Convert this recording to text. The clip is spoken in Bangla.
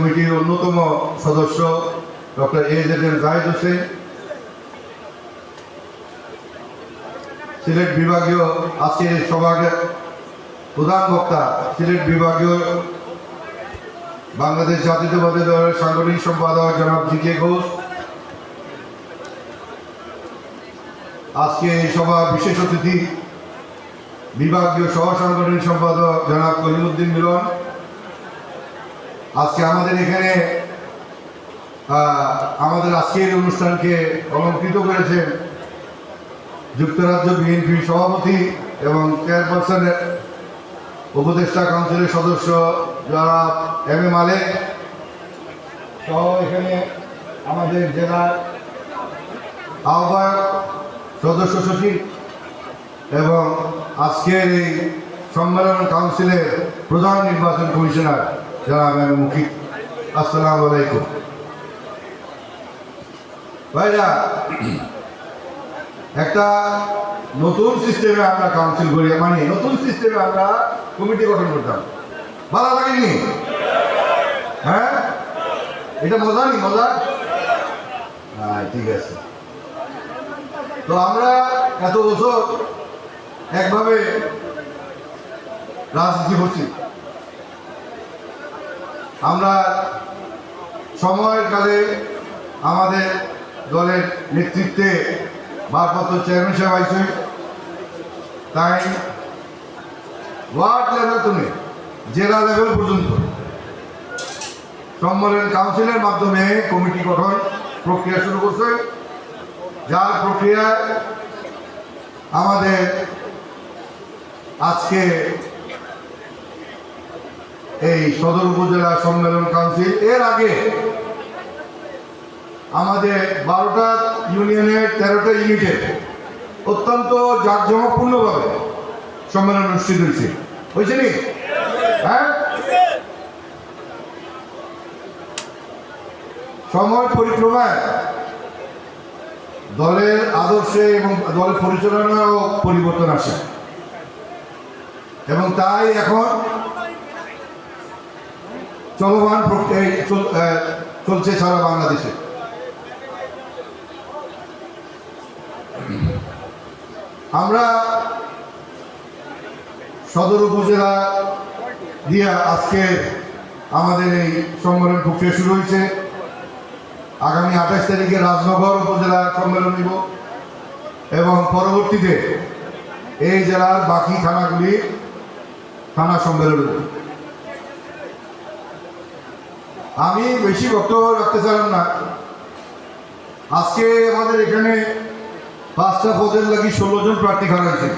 কমিটির অন্যতম সদস্য ডক্টর এজেড জাহিদ হোসেন, সিলেট বিভাগীয় আজকের সভার প্রধান বক্তা সিলেট বিভাগীয় বাংলাদেশ জাতীয়তাবাদী দলের সাংগঠনিক সম্পাদক জনাব জি.কে ঘোষ, আজকে এই সভার বিশেষ অতিথি বিভাগীয় সহ সাংগঠনিক সম্পাদক জনাব কলিমুদ্দিন মিলন, আজকে আমাদের এখানে আমাদের আজকের অনুষ্ঠানকে অলঙ্কৃত করেছেন যুক্তরাজ্য বিএনপির সভাপতি এবং চেয়ারপারসনের উপদেষ্টা কাউন্সিলের সদস্য জনাব এম.এ. মালেক সহ এখানে আমাদের জেলার আহ্বায়ক, সদস্য সচিব এবং আজকের এই সম্মেলন কাউন্সিলের প্রধান নির্বাচন কমিশনার জনাব এম মুকিত। আসসালামু আলাইকুম ভাইরা। একটা নতুন সিস্টেমে আমরা কাউন্সিল করি, মানে নতুন সিস্টেমে আমরা কমিটি গঠন করতাম, ভালো লাগেনি? হ্যাঁ, এটা মজা নি মজা? হ্যাঁ, ঠিক আছে। তো আমরা এত বছর একভাবে রাজনীতি করছি, আমরা সময়ের কালে আমাদের দলের নেতৃত্বে ভারপ্রাপ্ত চেয়ারম্যান সাহেব আইসে, তাই ওয়ার্ড লেভেল থেকে জেলা লেভেল পর্যন্ত সম্মেলন কাউন্সিলের মাধ্যমে কমিটি গঠন প্রক্রিয়া শুরু করছে, যার প্রক্রিয়ায় আমাদের আজকে এই সদর উপজেলা সম্মেলন কাউন্সিল, এর আগে আমাদের 12টা ইউনিয়নের 13টা ইউনিটে অত্যন্ত জাঁকজমকপূর্ণভাবে সম্মেলন অনুষ্ঠিত হয়েছে নি? হ্যাঁ, সময় পরিক্রমায় দলের আদর্শে এবং দলের পরিচালনায়ও পরিবর্তন আসে এবং তাই এখন চলমান চলছে সারা বাংলাদেশে। আমরা সদর উপজেলা দিয়ে আজকে আমাদের এই সম্মেলন প্রক্রিয়া শুরু হয়েছে। আগামী 28 তারিখে রাজনগর উপজেলা সম্মেলন নিব এবং পরবর্তীতে এই জেলার বাকি থানাগুলি থানা সম্মেলন নেব। আমি বেশি বক্তব্য রাখতে চাইলাম না। আজকে আমাদের এখানে 5টা পদের লাগি 16 জন প্রার্থী খাড়া হয়েছে।